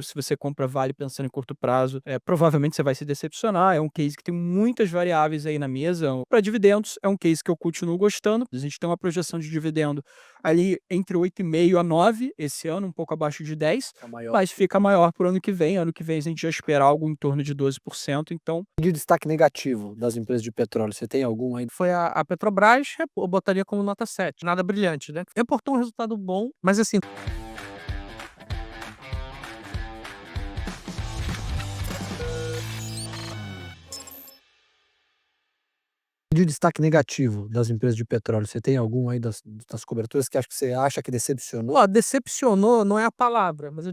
Se você compra Vale pensando em curto prazo, provavelmente você vai se decepcionar. É um case que tem muitas variáveis aí na mesa. Para dividendos, é um case que eu continuo gostando. A gente tem uma projeção de dividendo ali entre 8,5 a 9 esse ano, um pouco abaixo de 10, A maior. mas fica maior para o ano que vem. Ano que vem a gente já espera algo em torno de 12%, então De destaque negativo das empresas de petróleo, você tem algum aí? Foi a Petrobras, eu botaria como nota 7, nada brilhante, né. Reportou um resultado bom, mas assim, De destaque negativo das empresas de petróleo, você tem algum aí das coberturas que você acha que decepcionou? ó, decepcionou não é a palavra, mas eu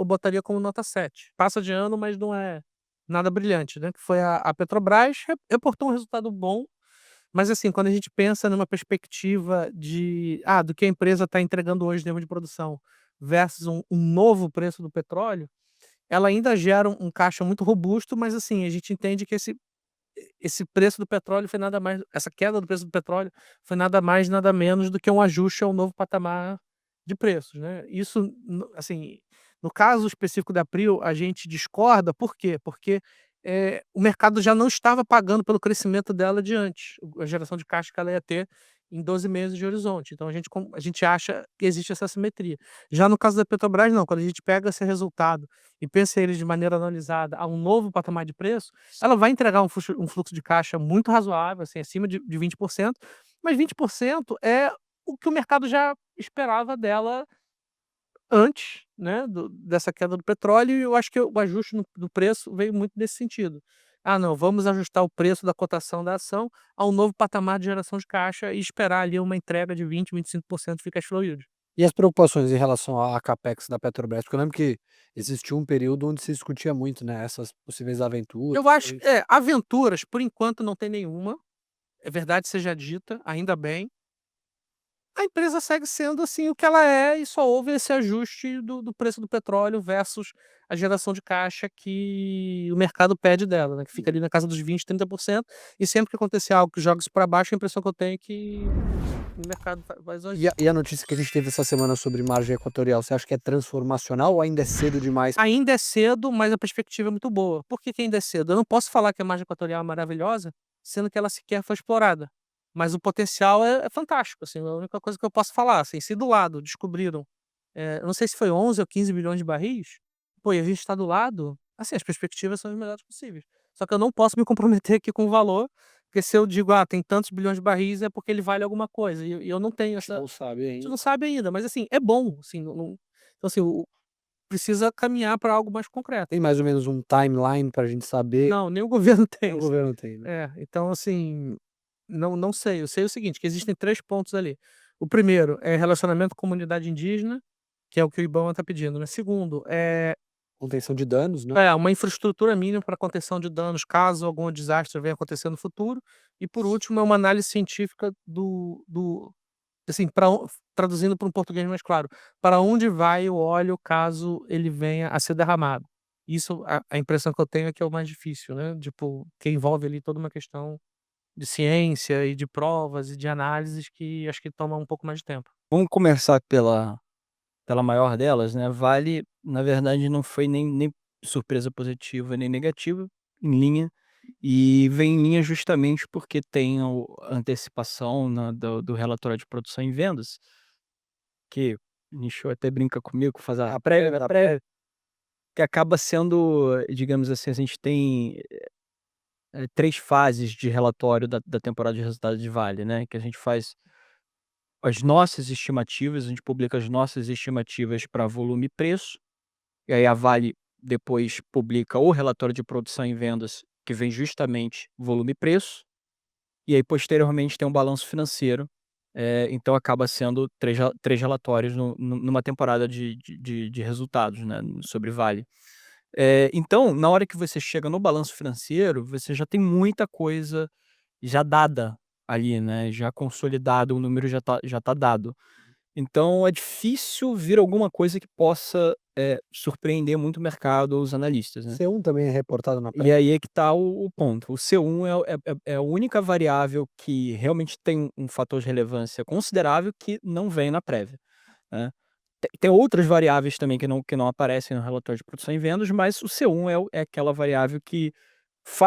botaria como nota 7. Passa de ano, mas não é nada brilhante, né, que foi a Petrobras, reportou um resultado bom, mas assim, quando a gente pensa numa perspectiva do que a empresa está entregando hoje em termos de produção, versus um novo preço do petróleo, ela ainda gera um caixa muito robusto, mas assim, a gente entende que esse preço do petróleo foi nada mais essa queda do preço do petróleo foi nada mais, nada menos do que um ajuste ao novo patamar de preços, né. Isso assim, no caso específico da Prio, a gente discorda, por quê? Porque, o mercado já não estava pagando pelo crescimento dela de antes, a geração de caixa que ela ia ter em 12 meses de horizonte, então a gente acha que existe essa simetria. Já no caso da Petrobras não, quando a gente pega esse resultado e pensa ele de maneira analisada a um novo patamar de preço, ela vai entregar um fluxo de caixa muito razoável, assim, acima de 20%, mas 20% é o que o mercado já esperava dela antes, né, dessa queda do petróleo, e eu acho que o ajuste do preço veio muito nesse sentido. "Ah não, vamos ajustar o preço da cotação da ação a um novo patamar de geração de caixa e esperar ali uma entrega de 20, 25% de free cash flow yield". E as preocupações em relação à Capex da Petrobras? Porque eu lembro que existiu um período onde se discutia muito, né, essas possíveis aventuras, Eu acho possíveis aventuras, por enquanto não tem nenhuma, é verdade seja dita, ainda bem. A empresa segue sendo, assim, o que ela é e só houve esse ajuste do preço do petróleo versus a geração de caixa que o mercado pede dela, né, que fica ali na casa dos 20, 30%, e sempre que acontecer algo que joga isso para baixo, a impressão que eu tenho é que o mercado vai e a notícia que a gente teve essa semana sobre margem equatorial, você acha que é transformacional ou ainda é cedo demais? ainda é cedo, mas a perspectiva é muito boa. Por que que ainda é cedo? Eu não posso falar que a margem equatorial é maravilhosa, sendo que ela sequer foi explorada, mas o potencial é fantástico, assim, é a única coisa que eu posso falar, assim, se do lado descobriram, eu não sei se foi 11 ou 15 bilhões de barris, pô, e a gente está do lado, assim, as perspectivas são as melhores possíveis. Só que eu não posso me comprometer aqui com o valor, porque se eu digo: "Ah, tem tantos bilhões de barris", é porque ele vale alguma coisa, e eu não tenho A gente essa não sabe a gente ainda. não sabe ainda, mas assim, é bom, assim, não então assim, precisa caminhar para algo mais concreto. Tem mais ou menos um timeline pra gente saber? Não, nem o governo Nem tem, o assim. governo tem, né. Então assim, não sei. Eu sei o seguinte, que existem 3 pontos ali. O primeiro é relacionamento com comunidade indígena, que é o que o IBAMA está pedindo, né. Segundo, Contenção de danos, né. uma infraestrutura mínima para contenção de danos, caso algum desastre venha a acontecer no futuro. E por último, é uma análise científica assim, traduzindo para um português mais claro, para onde vai o óleo caso ele venha a ser derramado. Isso a impressão que eu tenho é que é o mais difícil, né, tipo, que envolve ali toda uma questão de ciência e de provas e de análises que acho que toma um pouco mais de tempo. vamos começar pela maior delas, né, Vale, na verdade, não foi nem surpresa positiva nem negativa, em linha, e vem em linha justamente porque tem a antecipação, né, do relatório de produção e vendas, que o Nichio até brinca comigo, faz a prévia da prévia, que acaba sendo, digamos assim, a gente tem, 3 fases de relatório da temporada de resultados de Vale, né, que a gente faz as nossas estimativas, a gente publica as nossas estimativas para volume e preço. E aí a Vale depois publica o relatório de produção e vendas, que vem justamente volume e preço, e aí posteriormente tem um balanço financeiro, então acaba sendo 3 relatórios numa temporada de resultados, né, sobre Vale. Então, na hora que você chega no balanço financeiro, você já tem muita coisa já dada ali, né, já consolidado, o número já tá dado. Então é difícil vir alguma coisa que possa, surpreender muito o mercado ou os analistas, né. C1 também é reportado na E prévia? aí é que tá o ponto. O C1 é a única variável que realmente tem um fator de relevância considerável que não vem na prévia, né. tem outras variáveis também que não aparecem no relatório de produção e vendas, mas o C1 é aquela variável que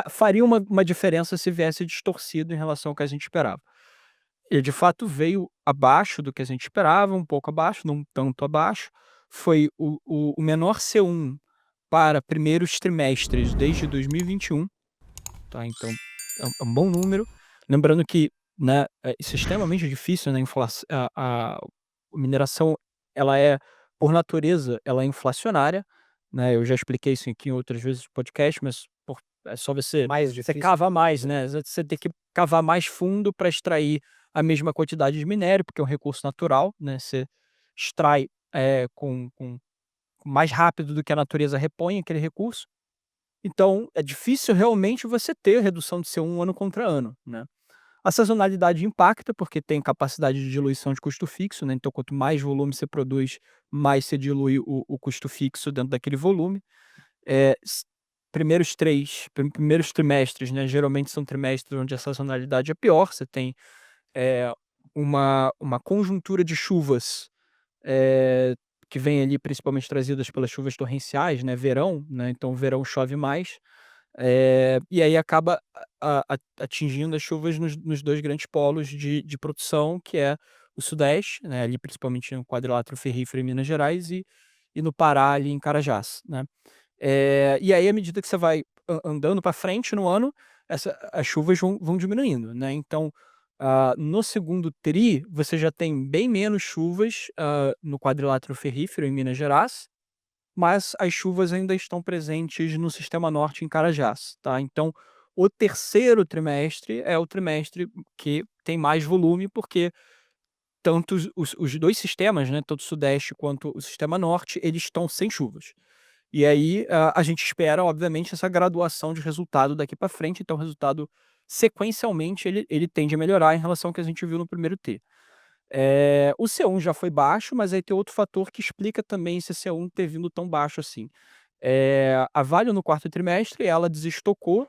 faria uma diferença se viesse distorcido em relação ao que a gente esperava. Ele de fato veio abaixo do que a gente esperava, um pouco abaixo, não tanto abaixo. Foi o menor C1 para primeiros trimestres desde 2021, tá, então é um bom número. Lembrando que, né, isso é extremamente difícil, né, a mineração, ela é, por natureza, ela é inflacionária, né, eu já expliquei isso aqui em outras vezes no podcast, mas é só Mais você difícil. cavar mais, né, você tem que cavar mais fundo para extrair a mesma quantidade de minério, porque é um recurso natural, né, você extrai, com mais rápido do que a natureza repõe aquele recurso. Então, é difícil realmente você ter redução de CO2 ano contra ano, né. A sazonalidade impacta, porque tem capacidade de diluição de custo fixo, né, então quanto mais volume você produz, mais você dilui o custo fixo dentro daquele volume. Eh, s primeiros trimestres, né, geralmente são trimestres onde a sazonalidade é pior, você tem, eh, uma conjuntura de chuvas, eh, que vem ali principalmente trazidas pelas chuvas torrenciais, né, verão, né, então o verão chove mais, e aí acaba atingindo as chuvas nos 2 grandes polos de produção, que é o sudeste, né, ali principalmente no quadrilátero ferrífero em Minas Gerais e no Pará, ali em Carajás, né. E aí à medida que você vai andando para frente no ano, as chuvas vão diminuindo, né, então, no segundo tri, você já tem bem menos chuvas, no quadrilátero ferrífero em Minas Gerais, mas as chuvas ainda estão presentes no sistema norte em Carajás, tá. Então, o terceiro trimestre é o trimestre que tem mais volume, porque tanto os 2 sistemas, né, tanto o sudeste quanto o sistema norte, eles estão sem chuvas. E aí, a gente espera, obviamente, essa graduação de resultado daqui para frente, então o resultado sequencialmente ele tende a melhorar em relação ao que a gente viu no primeiro T. O C1 já foi baixo, mas aí tem outro fator que explica também esse C1 ter vindo tão baixo assim. A Vale no quarto trimestre, ela desestocou,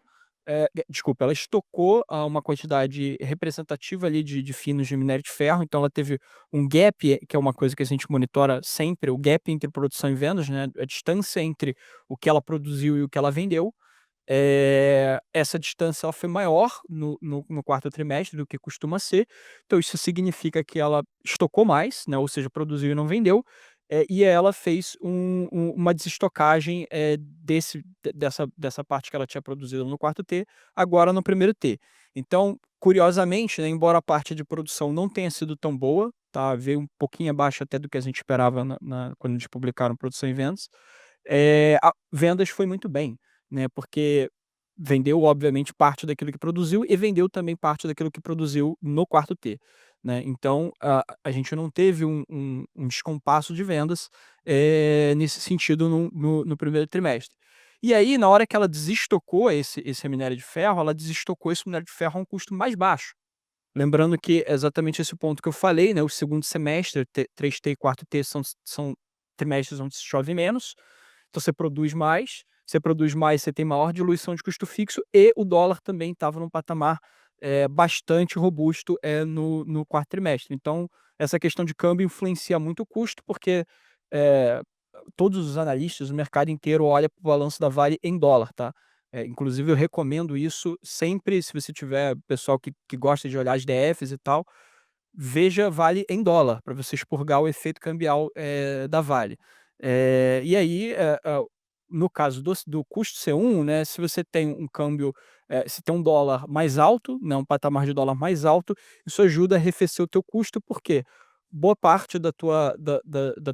desculpa, ela estocou uma quantidade representativa ali de finos de minério de ferro, então ela teve um gap, que é uma coisa que a gente monitora sempre, o gap entre produção e vendas, né, a distância entre o que ela produziu e o que ela vendeu. Essa distância ela foi maior no quarto trimestre do que costuma ser, então isso significa que ela estocou mais, né, ou seja, produziu e não vendeu, e ela fez uma desestocagem, dessa parte que ela tinha produzido no quarto T, agora no primeiro T. Então, curiosamente, né, embora a parte de produção não tenha sido tão boa, tá, veio um pouquinho abaixo até do que a gente esperava quando eles publicaram produção e vendas, a vendas foi muito bem, né, porque vendeu obviamente parte daquilo que produziu e vendeu também parte daquilo que produziu no quarto T, né. Então a gente não teve um descompasso de vendas, nesse sentido no primeiro trimestre. E aí na hora que ela desestocou esse minério de ferro, ela desestocou esse minério de ferro a um custo mais baixo. Lembrando que é exatamente esse ponto que eu falei, né, o segundo semestre, 3T e quarto T são trimestres onde se chove menos, então você produz mais, você tem maior diluição de custo fixo e o dólar também estava num patamar, bastante robusto, no quarto trimestre. Então, essa questão de câmbio influencia muito o custo, porque, eh, todos os analistas, o mercado inteiro olha para o balanço da Vale em dólar, tá. Inclusive eu recomendo isso sempre, se você tiver pessoal que gosta de olhar as DFs e tal, veja Vale em dólar, para você expurgar o efeito cambial, da Vale. E aí, no caso do custo C1, né, se você tem um câmbio, se tem um dólar mais alto, né, um patamar de dólar mais alto, isso ajuda a arrefecer o teu custo, porque boa parte da tua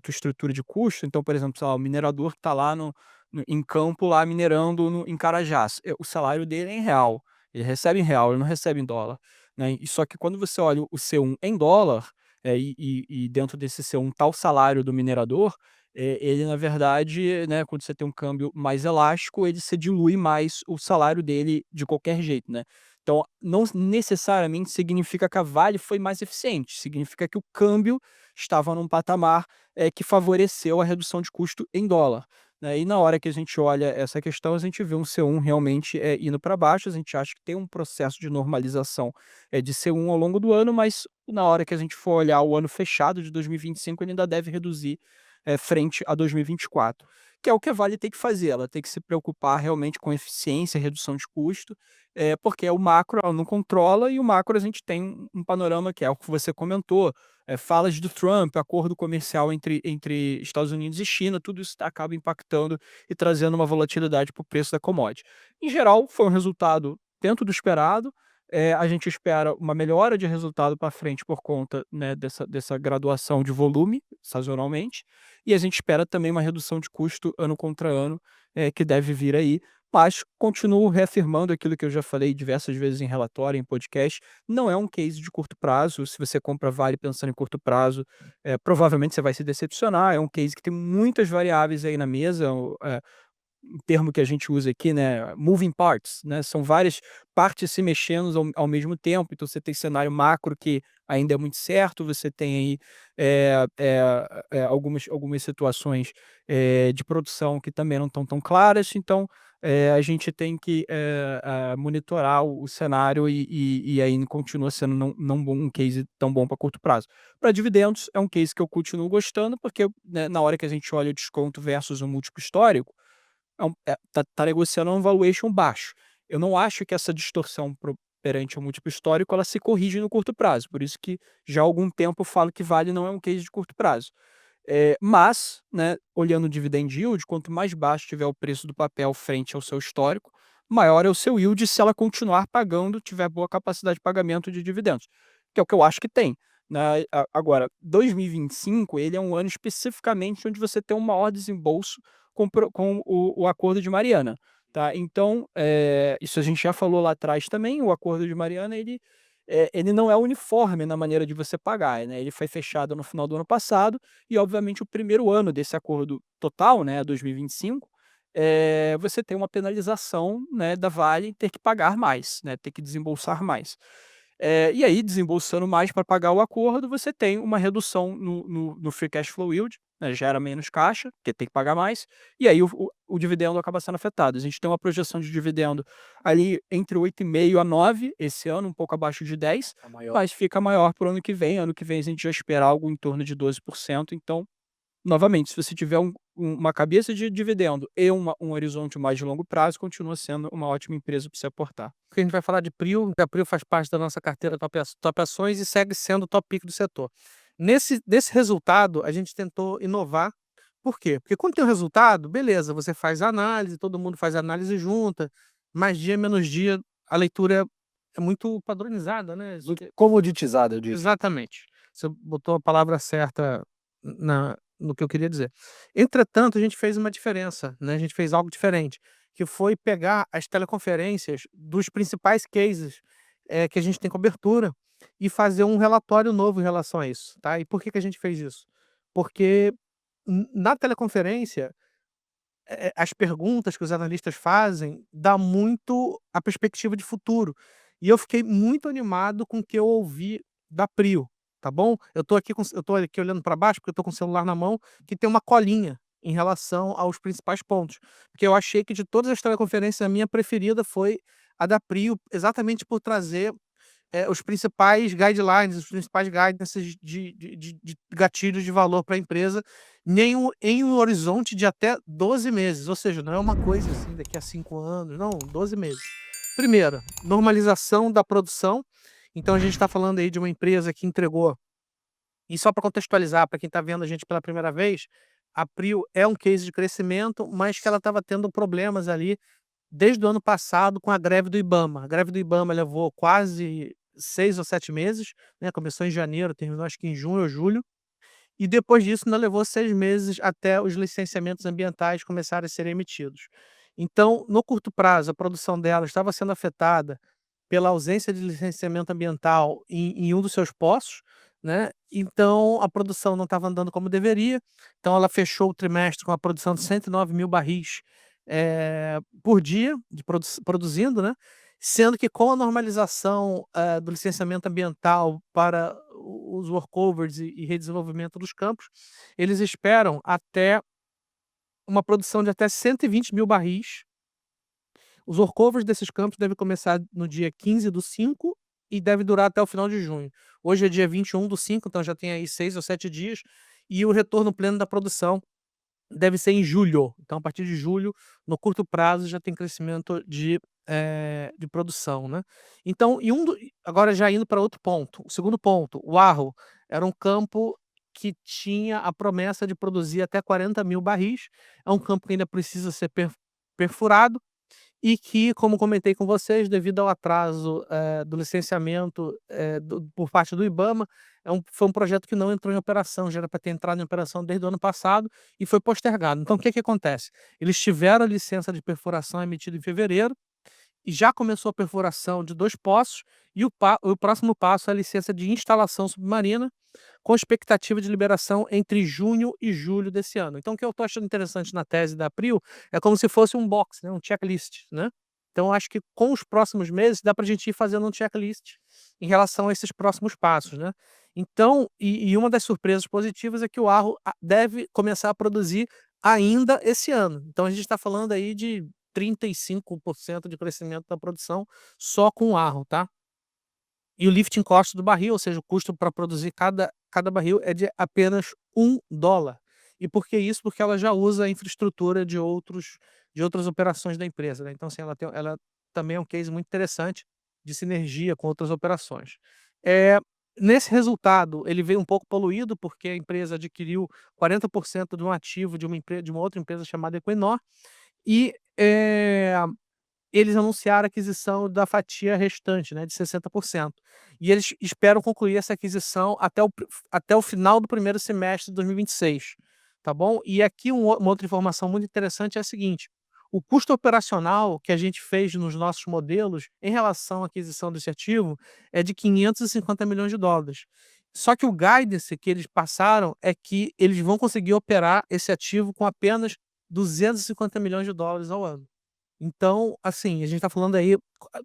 estrutura de custo, então, por exemplo, sei lá, o minerador que está lá em campo, lá minerando em Carajás, o salário dele é em real, ele recebe em real, ele não recebe em dólar, né. E só que quando você olha o C1 em dólar, e dentro desse C1 tá o salário do minerador, ele na verdade, né, quando você tem um câmbio mais elástico, ele se dilui mais o salário dele de qualquer jeito, né. Então, não necessariamente significa que a Vale foi mais eficiente, significa que o câmbio estava num patamar, que favoreceu a redução de custo em dólar, né, e na hora que a gente olha essa questão, a gente vê um C1 realmente, indo para baixo, a gente acha que tem um processo de normalização, de C1 ao longo do ano, mas na hora que a gente for olhar o ano fechado de 2025, ele ainda deve reduzir, frente a 2024, que é o que a Vale tem que fazer, ela tem que se preocupar realmente com eficiência, redução de custo, porque o macro ela não controla e o macro a gente tem um panorama que é o que você comentou, falas do Trump, acordo comercial entre Estados Unidos e China, tudo isso acaba impactando e trazendo uma volatilidade para o preço da commodity. Em geral, foi um resultado dentro do esperado, a gente espera uma melhora de resultado para frente por conta, né, dessa graduação de volume, sazonalmente, e a gente espera também uma redução de custo ano contra ano, que deve vir aí, mas continuo reafirmando aquilo que eu já falei diversas vezes em relatório, em podcast, não é um case de curto prazo, se você compra Vale pensando em curto prazo, provavelmente você vai se decepcionar, é um case que tem muitas variáveis aí na mesa, um termo que a gente usa aqui, né, moving parts, né, são várias partes se mexendo ao mesmo tempo, então você tem cenário macro que ainda é muito certo, você tem aí, algumas situações, de produção que também não estão tão claras, então, a gente tem que, monitorar o cenário e aí continua sendo não bom um case tão bom para curto prazo. Para dividendos, é um case que eu continuo gostando, porque, né, na hora que a gente olha o desconto versus o múltiplo histórico, tá negociando um valuation baixo. Eu não acho que essa distorção perante o múltiplo histórico, ela se corrige no curto prazo, por isso que já há algum tempo eu falo que Vale não é um case de curto prazo. Mas, né, olhando o dividend yield, quanto mais baixo tiver o preço do papel frente ao seu histórico, maior é o seu yield se ela continuar pagando, tiver boa capacidade de pagamento de dividendos, que é o que eu acho que tem, né. Agora, 2025, ele é um ano especificamente onde você tem um maior desembolso com o Acordo de Mariana, tá. Então, isso a gente já falou lá atrás também, o Acordo de Mariana ele não é uniforme na maneira de você pagar, né, ele foi fechado no final do ano passado e obviamente o primeiro ano desse acordo total, né, 2025, você tem uma penalização, né, da Vale ter que pagar mais, né, ter que desembolsar mais. E aí desembolsando mais para pagar o acordo, você tem uma redução no free cash flow yield, né, gera menos caixa, porque tem que pagar mais, e aí o dividendo acaba sendo afetado. A gente tem uma projeção de dividendo ali entre 8,5 a 9 esse ano, um pouco abaixo de 10, A maior. mas fica maior para o ano que vem. Ano que vem a gente já espera algo em torno de 12%, então, novamente, se você tiver uma cabeça de dividendo e um horizonte mais de longo prazo, continua sendo uma ótima empresa para você aportar. Porque a gente vai falar de PRIO, que a PRIO faz parte da nossa carteira top ações e segue sendo o top pick do setor. Nesse resultado, a gente tentou inovar. Por quê? Porque quando tem o resultado, beleza, você faz a análise, todo mundo faz a análise junta, mais dia menos dia, a leitura é muito padronizada, né? Comoditizada, eu disse. Exatamente. Você botou a palavra certa no que eu queria dizer. Entretanto, a gente fez uma diferença, né? A gente fez algo diferente, que foi pegar as teleconferências dos principais cases, que a gente tem cobertura e fazer um relatório novo em relação a isso, tá? E por que que a gente fez isso? Porque na teleconferência, as perguntas que os analistas fazem dá muito a perspectiva de futuro. E eu fiquei muito animado com o que eu ouvi da Prio, tá bom? Eu tô aqui olhando para baixo, porque eu tô com o celular na mão, que tem uma colinha em relação aos principais pontos. Porque eu achei que de todas as teleconferências, a minha preferida foi a da Prio, exatamente por trazer os principais guidelines, os principais guidances de gatilhos de valor para a empresa, em um horizonte de até 12 meses, ou seja, não é uma coisa assim daqui a 5 anos, não, 12 meses. Primeiro, normalização da produção, então a gente está falando aí de uma empresa que entregou, e só para contextualizar, para quem está vendo a gente pela primeira vez, a Prio é um case de crescimento, mas que ela estava tendo problemas ali desde o ano passado com a greve do IBAMA. A greve do IBAMA levou quase 6 ou 7 meses, né, começou em janeiro, terminou acho que em junho ou julho, e depois disso ainda levou 6 meses até os licenciamentos ambientais começarem a serem emitidos. Então, no curto prazo, a produção dela estava sendo afetada pela ausência de licenciamento ambiental em um dos seus poços, né, então a produção não estava andando como deveria, então ela fechou o trimestre com a produção de 109.000 barris, por dia de produzindo, né, sendo que com a normalização, do licenciamento ambiental para os workovers e redesenvolvimento dos campos, eles esperam até uma produção de até 120.000 barris. Os workovers desses campos devem começar no dia 15/5 e deve durar até o final de junho. Hoje é dia 21/5, então já tem aí 6 ou 7 dias, e o retorno pleno da produção deve ser em julho. Então, a partir de julho, no curto prazo, já tem crescimento de produção, né. Então, agora já indo para outro ponto, o segundo ponto, o Arro era um campo que tinha a promessa de produzir até 40.000 barris, é um campo que ainda precisa ser perfurado, e que, como comentei com vocês, devido ao atraso, do licenciamento, por parte do IBAMA, foi um projeto que não entrou em operação, já era para ter entrado em operação desde o ano passado e foi postergado. Então o que acontece? Eles tiveram a licença de perfuração emitida em fevereiro, e já começou a perfuração de 2 poços, e o próximo passo é a licença de instalação submarina, com expectativa de liberação entre junho e julho desse ano. Então o que eu estou achando interessante na tese da Prio, é como se fosse um box, né, um checklist, né. Então eu acho que com os próximos meses dá para a gente ir fazendo um checklist em relação a esses próximos passos, né. Então, uma das surpresas positivas é que o Arro deve começar a produzir ainda esse ano. Então a gente está falando aí de 35% de crescimento da produção só com o Arro, tá. E o lifting cost do barril, ou seja, o custo para produzir cada barril é de apenas $1. E por que isso? Porque ela já usa a infraestrutura de outras operações da empresa, né. Então, assim, ela também é um case muito interessante de sinergia com outras operações. Eh, Nesse resultado, ele veio um pouco poluído, porque a empresa adquiriu 40% de um ativo de uma outra empresa chamada Equinor, e, eles anunciaram a aquisição da fatia restante, né, de 60%. E eles esperam concluir essa aquisição até o final do primeiro semestre de 2026, tá bom? E aqui uma outra informação muito interessante é a seguinte: o custo operacional que a gente fez nos nossos modelos em relação à aquisição desse ativo é de $550 milhões. Só que o guidance que eles passaram é que eles vão conseguir operar esse ativo com apenas $250 milhões ao ano. Então, assim, a gente está falando aí,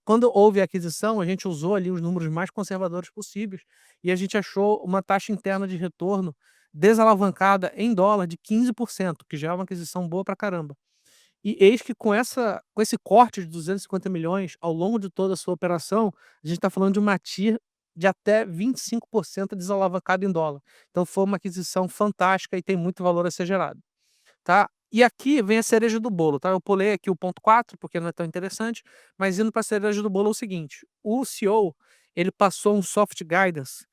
quando houve a aquisição, a gente usou ali os números mais conservadores possíveis, e a gente achou uma taxa interna de retorno desalavancada em dólar de 15%, que já é uma aquisição boa pra caramba. E eis que com esse corte de 250 milhões ao longo de toda a sua operação, a gente está falando de uma TIR de até 25% desalavancada em dólar. Então foi uma aquisição fantástica e tem muito valor a ser gerado, tá. E aqui vem a cereja do bolo, tá. Eu pulei aqui o ponto 4 porque não é tão interessante, mas indo para a cereja do bolo é o seguinte: o CEO, ele passou um soft guidance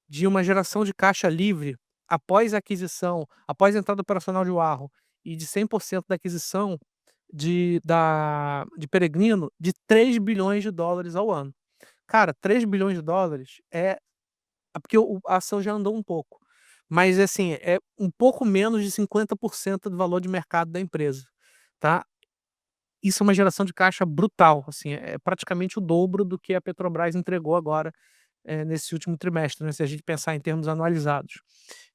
de uma geração de caixa livre após a aquisição, após a entrada operacional de Wahoo, e de 100% da aquisição de Peregrino, de $3 bilhões ao ano. Cara, $3 bilhões é porque a ação já andou um pouco, mas assim, é um pouco menos de 50% do valor de mercado da empresa, tá. Isso é uma geração de caixa brutal, assim, é praticamente o dobro do que a Petrobras entregou agora, nesse último trimestre, né, se a gente pensar em termos anualizados.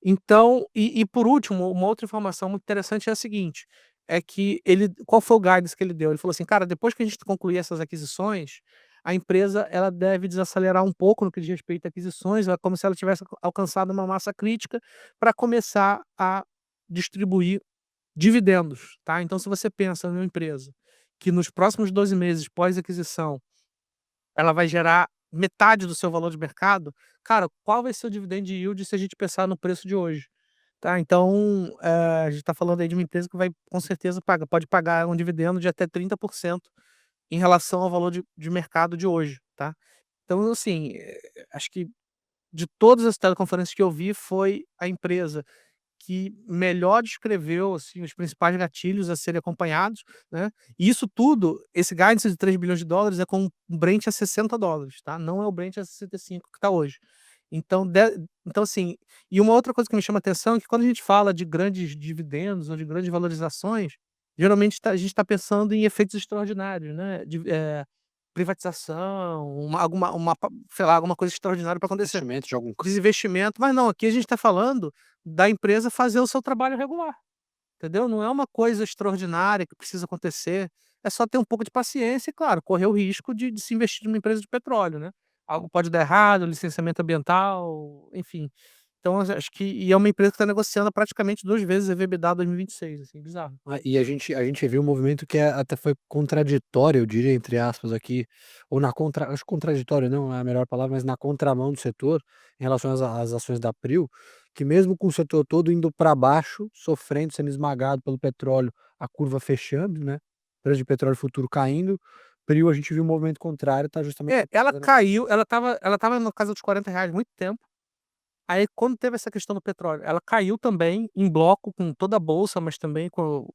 Então, por último, uma outra informação muito interessante é a seguinte, é que qual foi o guidance que ele deu? Ele falou assim: "Cara, depois que a gente concluir essas aquisições, a empresa ela deve desacelerar um pouco no que diz respeito a aquisições, é como se ela tivesse alcançado uma massa crítica para começar a distribuir dividendos", tá. Então se você pensa numa empresa que nos próximos 12 meses pós-aquisição, ela vai gerar metade do seu valor de mercado, cara, qual vai ser o dividend yield se a gente pensar no preço de hoje, tá. Então, a gente está falando aí de uma empresa que vai com certeza pode pagar um dividendo de até 30% em relação ao valor de mercado de hoje, tá. Então assim, acho que de todas as teleconferências que eu vi, foi a empresa que melhor descreveu, assim, os principais gatilhos a serem acompanhados, né, e isso tudo, esse guidance de $3 bilhões é com um Brent a $60, tá, não é o Brent a 65 que está hoje. Então então assim, e uma outra coisa que me chama atenção é que quando a gente fala de grandes dividendos ou de grandes valorizações, geralmente a gente está pensando em efeitos extraordinários, né, privatização, sei lá, alguma coisa extraordinária para acontecer. Investimento de algum Desinvestimento, mas não, aqui a gente está falando da empresa fazer o seu trabalho regular, entendeu? Não é uma coisa extraordinária que precisa acontecer, é só ter um pouco de paciência e, claro, correr o risco de se investir numa empresa de petróleo, né. Algo pode dar errado, licenciamento ambiental, enfim. Então acho que e é uma empresa que está negociando praticamente 2 vezes EBITDA 2026, assim, bizarro. E a gente viu um movimento que até foi contraditório, eu diria, entre aspas aqui, ou acho que contraditório não é a melhor palavra, mas na contramão do setor, em relação às ações da Prio, que mesmo com o setor todo indo para baixo, sofrendo, sendo esmagado pelo petróleo, a curva fechando, né, preço de petróleo futuro caindo, Prio a gente viu um movimento contrário, tá justamente É, ela caiu, ela estava na casa dos R$ 40 muito tempo. Aí quando teve essa questão do petróleo, ela caiu também em bloco com toda a bolsa, mas também com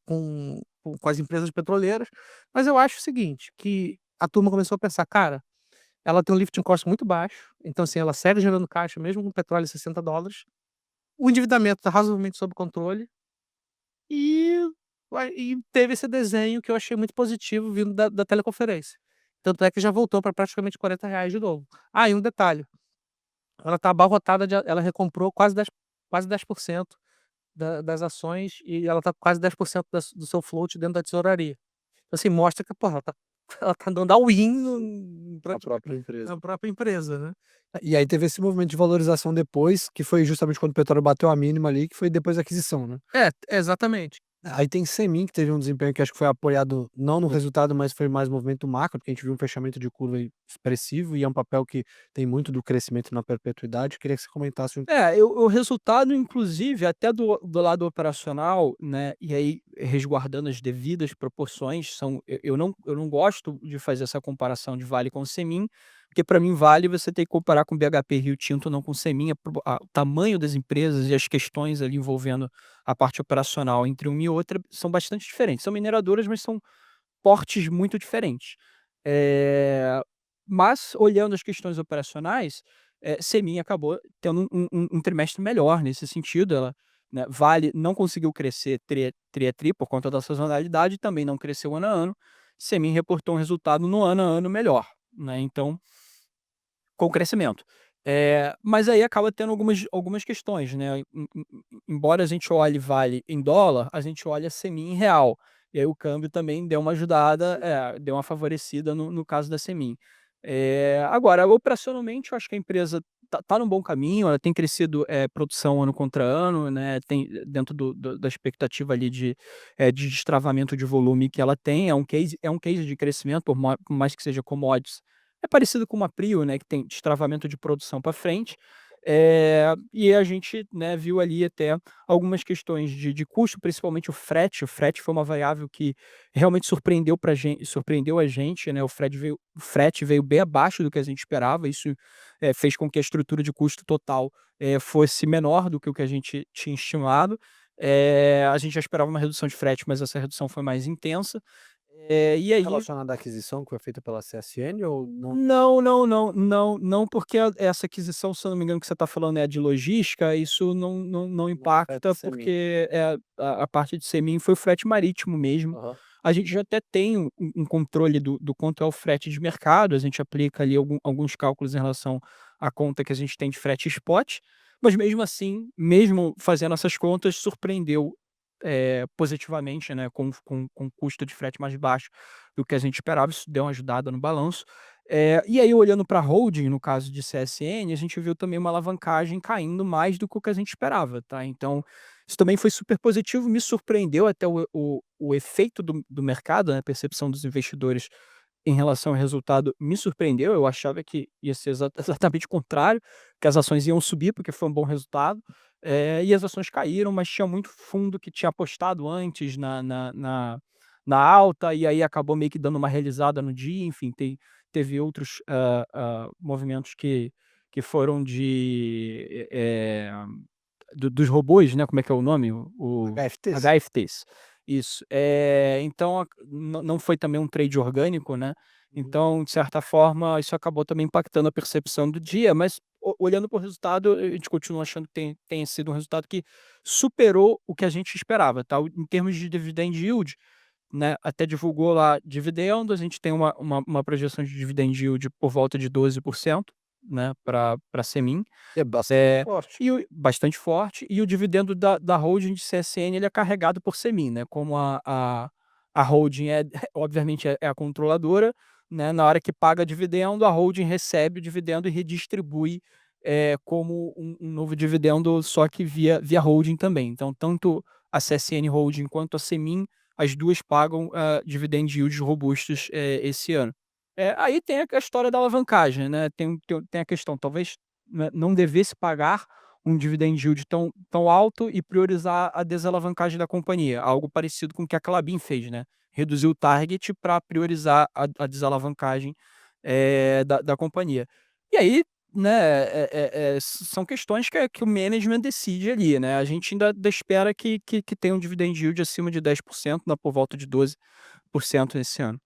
as empresas petroleiras. Mas eu acho o seguinte, que a turma começou a pensar: "Cara, ela tem um lifting cost muito baixo, então assim, ela segue gerando caixa mesmo com o petróleo em $60, o endividamento está razoavelmente sob controle", e e teve esse desenho que eu achei muito positivo vindo da teleconferência. Tanto é que já voltou para praticamente R$ 40 de novo. Ah, e um detalhe, ela tá abarrotada ela recomprou quase 10% das ações e ela tá com quase 10% do seu float dentro da tesouraria. Então assim, mostra que, porra, ela tá ela tá dando all-in a própria empresa. na própria empresa, né. E aí teve esse movimento de valorização depois, que foi justamente quando o petróleo bateu a mínima ali, que foi depois da aquisição, né. É, exatamente. Aí tem Semin, que teve um desempenho que acho que foi apoiado não no resultado, mas foi mais movimento macro, porque a gente viu um fechamento de curva aí expressivo e é um papel que tem muito do crescimento na perpetuidade. Queria que você comentasse É, o resultado inclusive até do lado operacional, né, e aí resguardando as devidas proporções, são eu não gosto de fazer essa comparação de Vale com Semin, porque para mim Vale você tem que comparar com BHP Rio Tinto, não com Semin, o tamanho das empresas e as questões ali envolvendo a parte operacional entre uma e outra são bastante diferentes. São mineradoras, mas são portes muito diferentes. Eh, mas olhando as questões operacionais, Semin acabou tendo um trimestre melhor nesse sentido, ela, né, Vale não conseguiu crescer tri a tri por conta da sazonalidade, também não cresceu ano a ano, Semin reportou um resultado no ano a ano melhor, né, então com crescimento. Mas aí acaba tendo algumas questões, né, embora a gente olhe Vale em dólar, a gente olha Semin em real, e aí o câmbio também deu uma ajudada, deu uma favorecida no caso da Semin. Agora operacionalmente eu acho que a empresa tá num bom caminho, ela tem crescido, produção ano contra ano, né, tem dentro da expectativa ali de destravamento de volume que ela tem, é um case de crescimento por mais que seja commodities, é parecido com uma Prio, né, que tem destravamento de produção para frente, e a gente, né, viu ali até algumas questões de custo, principalmente o frete foi uma variável que realmente surpreendeu a gente, né, o frete veio bem abaixo do que a gente esperava, isso, fez com que a estrutura de custo total, fosse menor do que o que a gente tinha estimado. A gente já esperava uma redução de frete, mas essa redução foi mais intensa, e aí relacionado à aquisição que foi feita pela CSN ou não? não, não, não, não, não, porque essa aquisição, se eu não me engano, que você está falando é de logística, isso não Não afeta impacta, Semin. porque, a parte de Semin foi o frete marítimo mesmo. Aham. A gente já até tem um controle do quanto é o frete de mercado, a gente aplica ali alguns cálculos em relação à conta que a gente tem de frete spot, mas mesmo assim, mesmo fazendo essas contas, surpreendeu, positivamente, né, com custo de frete mais baixo do que a gente esperava, isso deu uma ajudada no balanço. E aí olhando para a holding, no caso de CSN, a gente viu também uma alavancagem caindo mais do que o que a gente esperava, tá. Então, isso também foi super positivo, me surpreendeu até o efeito do mercado, né, a percepção dos investidores em relação ao resultado me surpreendeu, eu achava que ia ser exatamente o contrário, que as ações iam subir, porque foi um bom resultado, e as ações caíram, mas tinha muito fundo que tinha apostado antes na alta, e aí acabou meio que dando uma realizada no dia, enfim, teve outros, movimentos que foram dos robôs, né, como é que é o nome? O HFTs? HFTs, isso. Então não foi também um trade orgânico, né, Uhum. então, de certa forma, isso acabou também impactando a percepção do dia, mas olhando para o resultado, a gente continua achando que tenha sido um resultado que superou o que a gente esperava, tá. Em termos de dividend yield, né, até divulgou lá dividendo, a gente tem uma projeção de dividend yield por volta de 12%, né, para Semin. Que é bastante É, forte. e bastante forte, e o dividendo da holding de CSN ele é carregado por Semin, né, como a holding obviamente é a controladora, né, na hora que paga dividendo, a holding recebe o dividendo e redistribui, como um novo dividendo, só que via holding também. Então, tanto a CSN Holding quanto a Semin, as duas pagam dividend yields robustos esse ano. Aí tem a história da alavancagem, né? Tem a questão, talvez, né, não devesse pagar um dividend yield tão alto e priorizar a desalavancagem da companhia, algo parecido com o que a Klabin fez, né? Reduziu o target para priorizar a desalavancagem da companhia. E aí, né, são questões que o management decide ali, né? A gente ainda espera que tenha um dividend yield acima de 10%, né, por volta de 12% nesse ano.